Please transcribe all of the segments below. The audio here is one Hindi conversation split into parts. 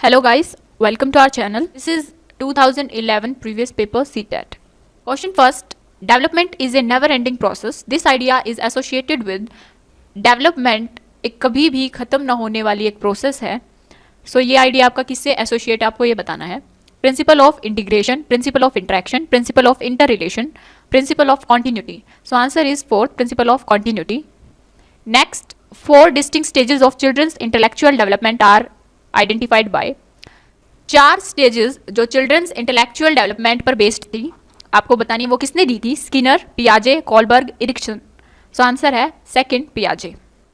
Hello guys, welcome to our channel. This is 2011 previous paper CTET. Question first, development is a never ending process. This idea is associated with development एक कभी भी ख़त्म ना होने वाली एक प्रोसेस है. सो ये आइडिया आपका किससे एसोसिएट आपको ये बताना है. Principle of integration, principle of interaction, principle of inter relation, principle of continuity. So answer is fourth, principle of continuity. Next, 4 distinct stages of children's intellectual development are identified by. 4 stages जो चिल्ड्रंस इंटेलेक्चुअल डेवलपमेंट पर बेस्ड थी, आपको बतानी वो किसने दी थी? स्किनर, पियाजे, कॉलबर्ग, इरिक्सन. सो आंसर है सेकंड, पियाजे.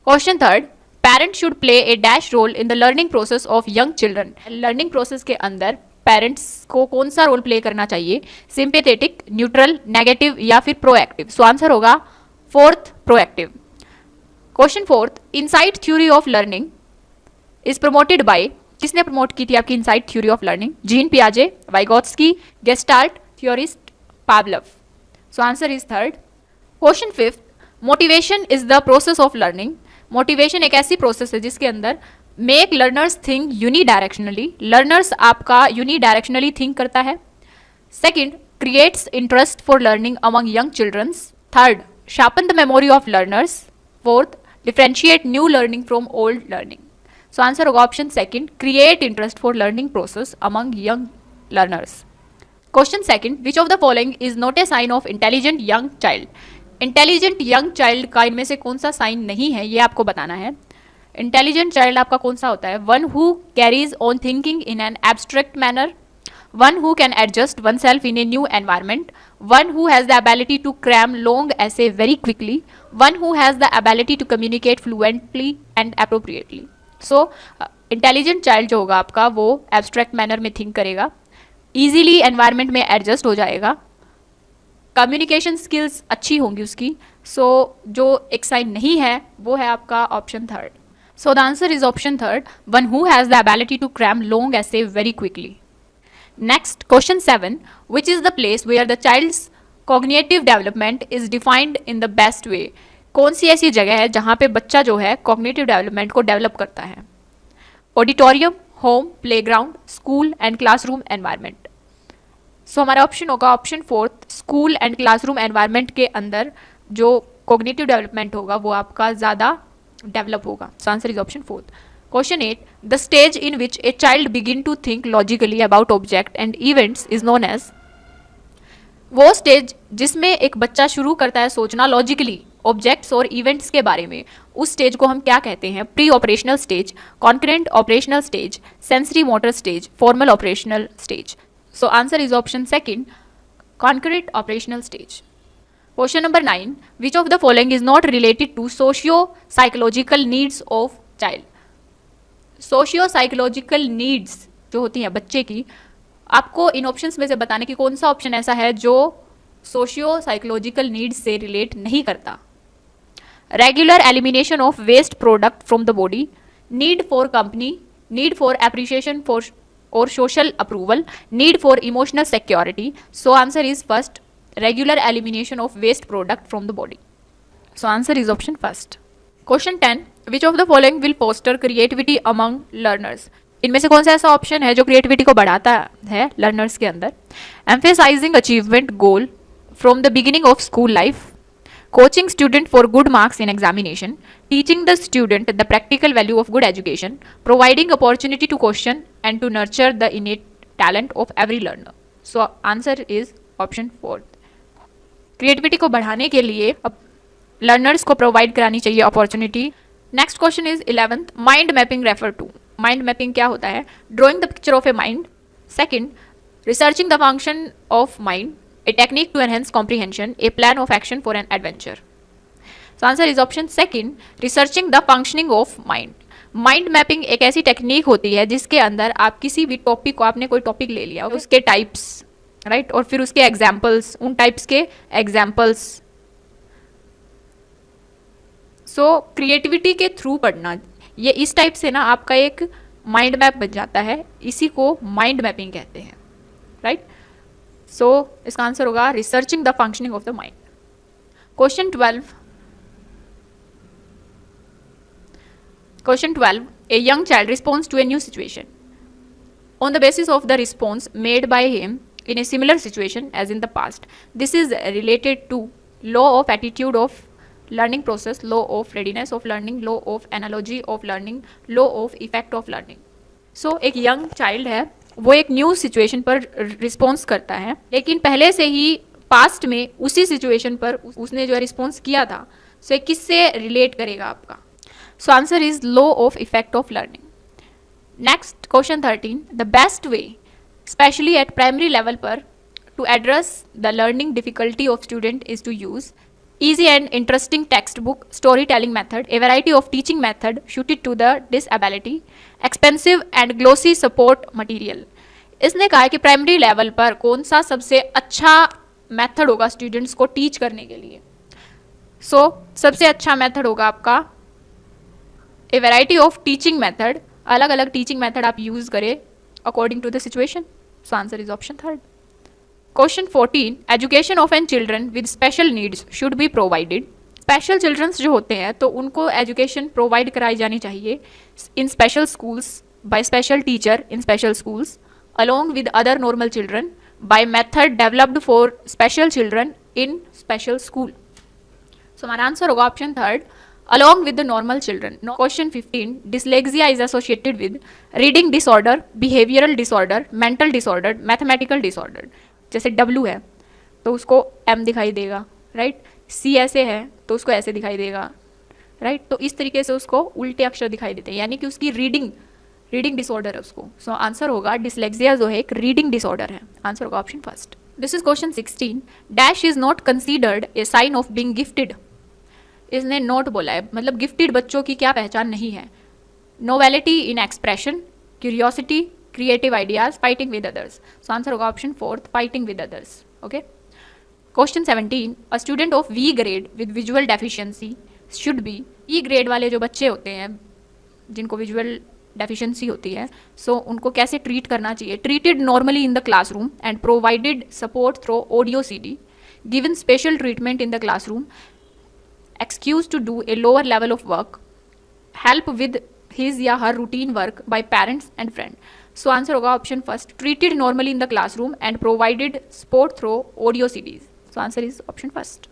Question third, parent should play a dash role in the learning process of young children. Learning process के अंदर पेरेंट्स को कौन सा रोल प्ले करना चाहिए? सिंपेथेटिक, न्यूट्रल, नेगेटिव या फिर प्रोएक्टिव. सो आंसर होगा fourth, proactive. Question fourth, insight theory of learning is promoted by. किसने प्रमोट की थी आपकी insight theory of learning? Jean पियाजे, Vygotsky, gestalt theorist, Pavlov. So answer is third. Question fifth, motivation is the process of learning. Motivation एक ऐसी प्रोसेस है जिसके अंदर make learners think unidirectionally. Learners आपका यूनिडायरेक्शनली थिंक करता है. Second, creates interest for learning among young children's. Third, sharpen the memory of learners. Fourth, differentiate new learning from old learning. So answer होगा option second, create interest for learning process among young learners. Question second, which of the following is not a sign of intelligent young child. Intelligent young child का इनमें से कौन सा साइन नहीं है, ये आपको बताना है. इंटेलिजेंट चाइल्ड आपका कौन सा होता है? One who carries on thinking in an abstract manner, one who can adjust oneself in a new environment, one who has the ability to cram long essay very quickly, one who has the ability to communicate fluently and appropriately. So intelligent child जो होगा आपका वो abstract manner में think करेगा, easily environment में adjust हो जाएगा, communication skills अच्छी होंगी उसकी. so जो एक साइन नहीं है वो है आपका option third. so the answer is option third, one who has the ability to cram long essay very quickly. Next, question 7, which is the place where the child's cognitive development is defined in the best way. कौन सी ऐसी जगह है जहाँ पे बच्चा जो है cognitive development को डेवलप करता है? Auditorium, home, playground, school and classroom environment. So हमारा ऑप्शन होगा option fourth, school and classroom environment के अंदर जो cognitive development होगा वो आपका ज़्यादा डेवलप होगा. सो answer is option fourth. Question 8, the stage in which a child begin to think logically about object and events is known as. वो स्टेज जिसमें एक बच्चा शुरू करता है सोचना लॉजिकली ऑब्जेक्ट्स और इवेंट्स के बारे में, उस स्टेज को हम क्या कहते हैं? Pre operational stage, concurrent operational stage, sensory motor stage, formal operational stage. So answer is option second, concurrent operational stage. Question number 9, which of the following is not related to socio psychological needs of child. Socio psychological needs जो होती हैं बच्चे की, आपको इन ऑप्शंस में से बताने की कौन सा ऑप्शन ऐसा है जो सोशियो साइकोलॉजिकल नीड्स से रिलेट नहीं करता. Regular elimination of waste product from the body, need for company, need for appreciation for और social approval, need for emotional security. So answer is first, regular elimination of waste product from the body. So answer is option first. Question 10, which of the following will foster creativity among learners. इनमें से कौन सा ऐसा ऑप्शन है जो क्रिएटिविटी को बढ़ाता है लर्नर्स के अंदर? Emphasizing achievement goal from the beginning of school life, coaching student for good marks in examination, teaching the student the practical value of good education, providing opportunity to question and to nurture the innate talent of every learner. So answer is option fourth. Creativity को बढ़ाने के लिए लर्नर्स को प्रोवाइड करानी चाहिए opportunity. Next question is 11th, mind mapping refer to. Mind mapping क्या होता है? Drawing the picture of a mind. Second, researching the function of mind, a technique to enhance comprehension, a plan of action for an adventure. So answer is option second, researching the functioning of mind. Mind mapping एक ऐसी टेक्निक होती है जिसके अंदर आप किसी भी टॉपिक को, आपने कोई टॉपिक ले लिया, उसके टाइप्स, राइट, और फिर उसके एग्जाम्पल्स, उन टाइप्स के एग्जाम्पल्स. सो क्रिएटिविटी के थ्रू पढ़ना, ये इस टाइप से ना आपका एक माइंड मैप बन जाता है, इसी को माइंड मैपिंग कहते हैं, राइट. सो इसका आंसर होगा researching the functioning of the mind. Question 12, Question 12. A young child responds to a new situation. on the basis of the response made by him in a similar situation as in the past. This is related to law of attitude of learning process, law of readiness of learning, law of analogy of learning, law of effect of learning. So एक यंग चाइल्ड है, वो एक न्यू सिचुएशन पर रिस्पॉन्स करता है, लेकिन पहले से ही पास्ट में उसी सिचुएशन पर उसने जो रिस्पॉन्स किया था, सो किससे रिलेट करेगा आपका? So answer is law of effect of learning. Next question 13. The best way specially at primary level पर to address the learning difficulty of student is to use easy and interesting textbook, storytelling method, a variety of teaching method suited to the disability, expensive and glossy support material. इसने कहा है कि प्राइमरी लेवल पर कौन सा सबसे अच्छा मेथड होगा स्टूडेंट्स को टीच करने के लिए. सो सबसे अच्छा मेथड होगा आपका a variety of teaching method, अलग अलग टीचिंग मेथड आप यूज करें according to the situation. So answer is option third. Question 14. Education of an children with special needs should be provided. Special childrens जो होते हैं तो उनको एजुकेशन प्रोवाइड कराई जानी चाहिए in special schools by special teacher in special schools along with other normal children by method developed for special children in special school. So हमारा आंसर होगा option third, along with the normal children. Question 15. Dyslexia is associated with reading disorder, behavioral disorder, mental disorder, mathematical disorder. जैसे W है तो उसको M दिखाई देगा, राइट. C ऐसे है तो उसको ऐसे दिखाई देगा, राइट. तो इस तरीके से उसको उल्टे अक्षर दिखाई देते हैं, यानी कि उसकी रीडिंग डिसऑर्डर है उसको. सो आंसर होगा डिसलेक्सिया जो है एक रीडिंग डिसऑर्डर है. आंसर होगा option first. This is question 16. Dash is not considered a sign of being gifted. इसने नोट बोला है, मतलब गिफ्टेड बच्चों की क्या पहचान नहीं है? Novelty in expression, curiosity, creative ideas, fighting with others. So answer होगा option fourth, fighting with others. Okay. Question 17. A student of V grade with visual deficiency should be. E grade वाले जो बच्चे होते हैं जिनको विजुअल डेफिशिएंसी होती है, सो उनको कैसे ट्रीट करना चाहिए? Treated normally in the classroom and provided support through audio CD, given special treatment in the classroom, excuse to do a lower level of work, help with his या her routine work by parents and friend. So answer होगा option first, treated normally in the classroom and provided support through audio CDs. So answer is option first.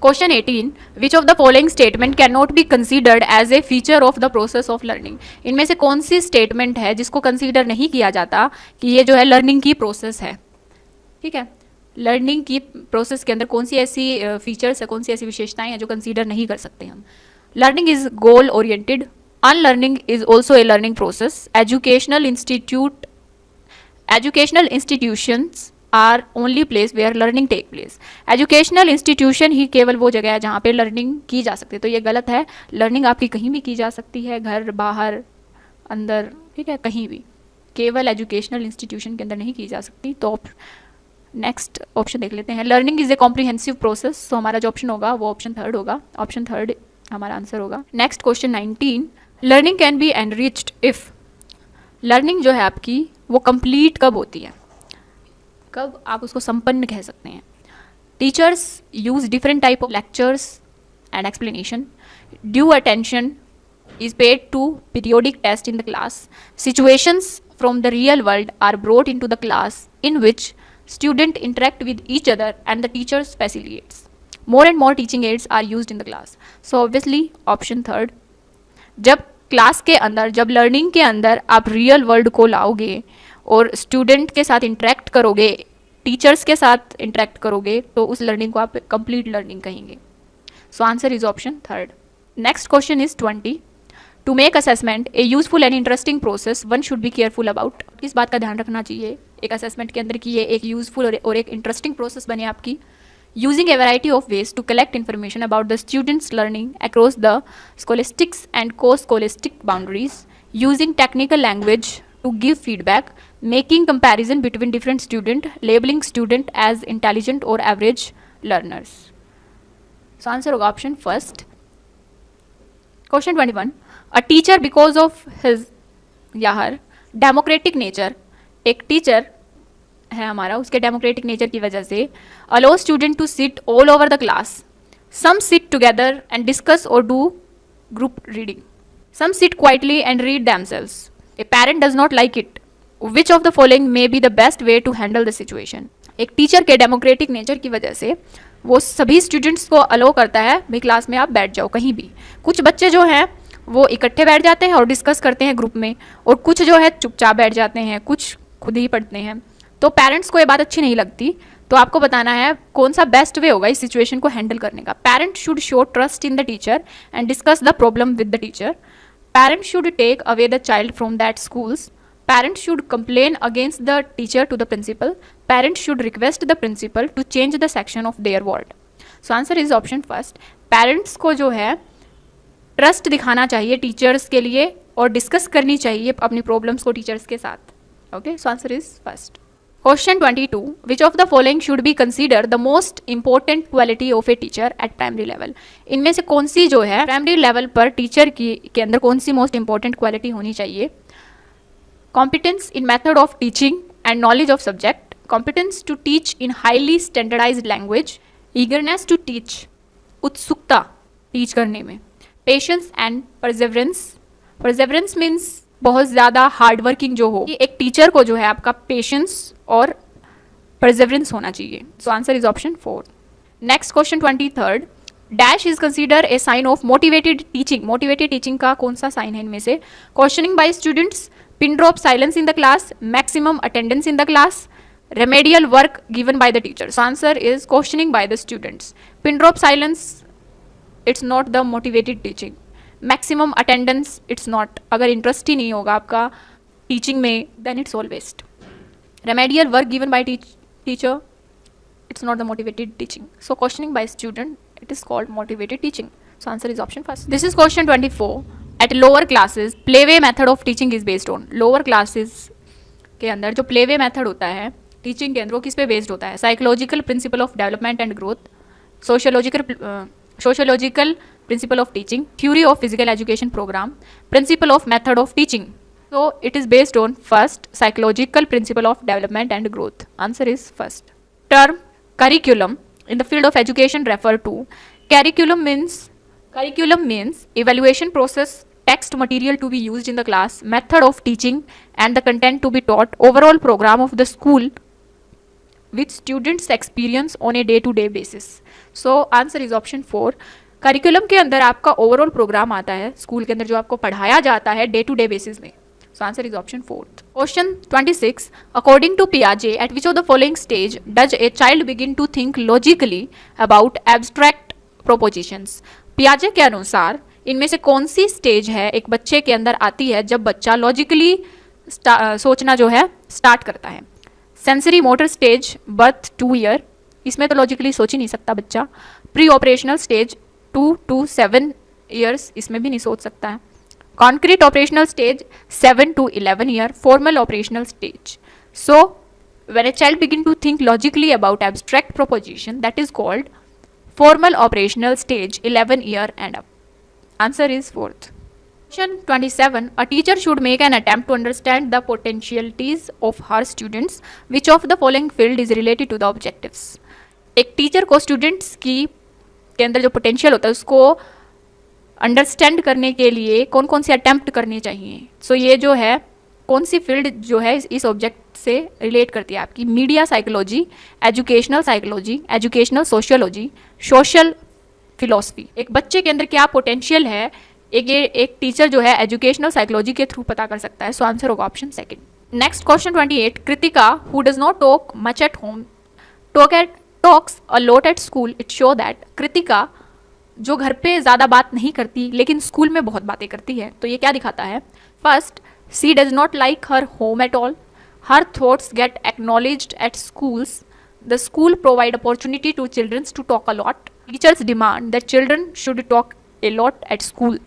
Question 18. Which of the following statement cannot be considered as a feature of the process of learning? इनमें से कौन सी स्टेटमेंट है जिसको कंसीडर नहीं किया जाता कि ये जो है लर्निंग की प्रोसेस है? ठीक है, लर्निंग की प्रोसेस के अंदर कौन सी ऐसी फीचर्स है, कौन सी ऐसी विशेषताएं हैं जो कंसीडर नहीं कर सकते हम? Learning is goal oriented, unlearning is also a learning process, educational institutions are only place where learning take place. Educational institution ही केवल वो जगह है जहाँ पे लर्निंग की जा सकती है. तो ये गलत है. लर्निंग आपकी कहीं भी की जा सकती है, घर, बाहर, अंदर, ठीक है, कहीं भी. केवल एजुकेशनल इंस्टीट्यूशन के अंदर नहीं की जा सकती. तो नेक्स्ट ऑप्शन देख लेते हैं. Learning is a comprehensive process. तो हमारा जो ऑप्शन होगा वो ऑप्शन थर्ड होगा. ऑप्शन थर्ड हमारा आंसर होगा. Next question 19. Learning can be enriched if. Learning जो है आपकी वो कंप्लीट कब होती है? कब आप उसको संपन्न कह सकते हैं? Teachers use different type of lectures and explanation, due attention is paid to periodic test in the class, situations from the real world are brought into the class in which student interact with each other and the teachers facilitates. More and more teaching aids are used in the class. So obviously option third. जब क्लास के अंदर, जब लर्निंग के अंदर आप रियल वर्ल्ड को लाओगे और स्टूडेंट के साथ इंटरेक्ट करोगे, टीचर्स के साथ इंटरेक्ट करोगे, तो उस लर्निंग को आप कंप्लीट लर्निंग कहेंगे. So answer is option third. Next question is 20. To make assessment a useful and interesting process one should be careful about. किस बात का ध्यान रखना चाहिए एक असेसमेंट के अंदर कि ये एक यूजफुल और एक इंटरेस्टिंग प्रोसेस बने आपकी? Using a variety of ways to collect information about the students learning across the scholastics and co scholastic boundaries, using technical language to give feedback, making comparison between different student, labeling student as intelligent or average learners. So answer होगा option first. Question 21. A teacher because of his या her democratic nature, एक teacher है हमारा, उसके democratic nature की वजह से allow student to sit all over the class. Some sit together and discuss or do group reading. Some sit quietly and read themselves. A parent does not like it. Which of the following may be the best way to handle the situation. एक टीचर के डेमोक्रेटिक नेचर की वजह से वो सभी स्टूडेंट्स को अलो करता है भाई क्लास में आप बैठ जाओ कहीं भी। कुछ बच्चे जो हैं वो इकट्ठे बैठ जाते हैं और डिस्कस करते हैं ग्रुप में, और कुछ जो है चुपचाप बैठ जाते हैं, कुछ खुद ही पढ़ते हैं। तो पेरेंट्स को ये बात अच्छी नहीं लगती, तो आपको बताना है कौन सा बेस्ट वे होगा इस सिचुएशन को हैंडल करने का। Parent should show trust in the teacher and discuss the problem with the teacher. Parent should take away the child from that schools. Parents should complain against the teacher to the principal. Parents should request the principal to change the section of their ward. So answer is option first. Parents को जो है ट्रस्ट दिखाना चाहिए टीचर्स के लिए और डिस्कस करनी चाहिए अपनी प्रॉब्लम्स को टीचर्स के साथ। Okay, so answer is first. Question 22, which of the following should be consider the most important quality of a teacher at primary level. इनमें से कौन सी जो है प्राइमरी लेवल पर टीचर की के अंदर कौन सी मोस्ट इंपॉर्टेंट क्वालिटी होनी चाहिए। Competence in method of teaching and knowledge of subject, competence to teach in highly standardized language, eagerness to teach, उत्सुकता टीच करने में, patience and perseverance, perseverance means बहुत ज़्यादा हार्ड वर्किंग जो हो। एक टीचर को जो है आपका पेशेंस और perseverance होना चाहिए। So answer is option 4। Next question 23, dash is consider a sign of motivated teaching. Motivated teaching का कौन सा साइन है इनमें से। Questioning by students, pin drop silence in the class, maximum attendance in the class, remedial work given by the teacher. So answer is questioning by the students. Pin drop silence, it's not the motivated teaching. Maximum attendance, it's not. अगर इंटरेस्ट ही नहीं होगा आपका टीचिंग में, then it's all waste. Remedial work given by teacher, it's not the motivated teaching. So questioning by student, it is called motivated teaching. So answer is option first. This is question 24. At lower classes playway method of teaching is based on. Lower classes के अंदर जो प्लेवे मेथड होता है टीचिंग के अंदर वो किस पे बेस्ड होता है। Psychological principle of development and growth, sociological principle of teaching, theory of physical education programme, principle of method of teaching. So it is based on first psychological principle of development and growth. Answer is first. Term curriculum in the field of education refer to. Curriculum means evaluation process, text material to be used in the class, method of teaching and the content to be taught, overall program of the school which students experience on a day to day basis. So answer is option 4. Curriculum के अंदर आपका ओवरऑल प्रोग्राम आता है स्कूल के अंदर जो आपको पढ़ाया जाता है डे टू डे बेसिस में। So answer is option 4. Question 26. According to Piaget, at which of the following stage does a child begin to think logically about abstract propositions? पियाजे के अनुसार इनमें से कौन सी स्टेज है एक बच्चे के अंदर आती है जब बच्चा लॉजिकली सोचना जो है स्टार्ट करता है। Sensory motor stage birth 2 year, इसमें तो लॉजिकली सोच ही नहीं सकता बच्चा। Pre operational stage 2 to 7 years, इसमें भी नहीं सोच सकता है। Concrete operational stage 7 to 11 year, formal operational stage. So when a child begin to think logically about abstract proposition that is called formal operational stage 11 year and up. Answer is 4th. Question 27. A teacher should make an attempt to understand the potentialities of her students. Which of the following field is related to the objectives? एक टीचर को स्टूडेंट्स की के अंदर जो पोटेंशियल होता है उसको अंडरस्टैंड करने के लिए कौन कौन सी अटेम्प्ट करनी चाहिए। सो ये जो है कौन सी फील्ड जो है इस ऑब्जेक्ट से रिलेट करती है आपकी। Media psychology, educational psychology, educational sociology, social philosophy. एक बच्चे के अंदर क्या पोटेंशियल है एक टीचर जो है एजुकेशनल साइकोलॉजी के थ्रू पता कर सकता है। सो आंसर होगा option 2nd. Next question 28. Kritika who does not talk much at home talks a lot at school, it show that. Kritika जो घर पे ज़्यादा बात नहीं करती लेकिन स्कूल में बहुत बातें करती है, तो ये क्या दिखाता है। First, she does not like her home at all. Her thoughts get acknowledged at schools. The school provide opportunity to children to talk a lot. Teachers demand that children should talk a lot at school.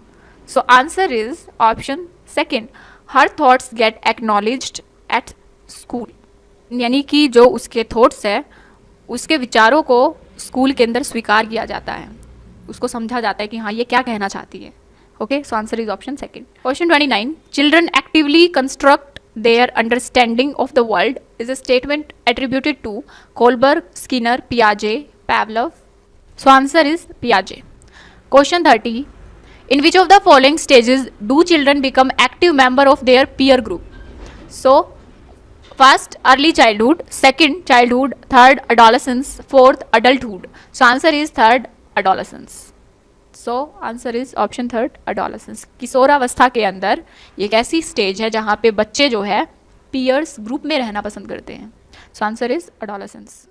So answer is option 2nd. Her thoughts get acknowledged at school. यानी कि जो उसके थॉट्स है उसके विचारों को स्कूल के अंदर स्वीकार किया जाता है, उसको समझा जाता है कि हाँ ये क्या कहना चाहती है। Okay, so answer is option 2nd. Question 29. Children actively construct their understanding of the world is a statement attributed to Kohlberg, Skinner, Piaget, Pavlov. So answer is Piaget. Question 30. In which of the following stages do children become active member of their peer group? So first early childhood, second childhood, third adolescence, fourth adulthood. So answer is third adolescence. So answer is option third adolescence. किशोरावस्था के अंदर ये एक ऐसी स्टेज है जहाँ पे बच्चे जो है पीयर्स ग्रुप में रहना पसंद करते हैं. सो आंसर इज अडोलेसेंस.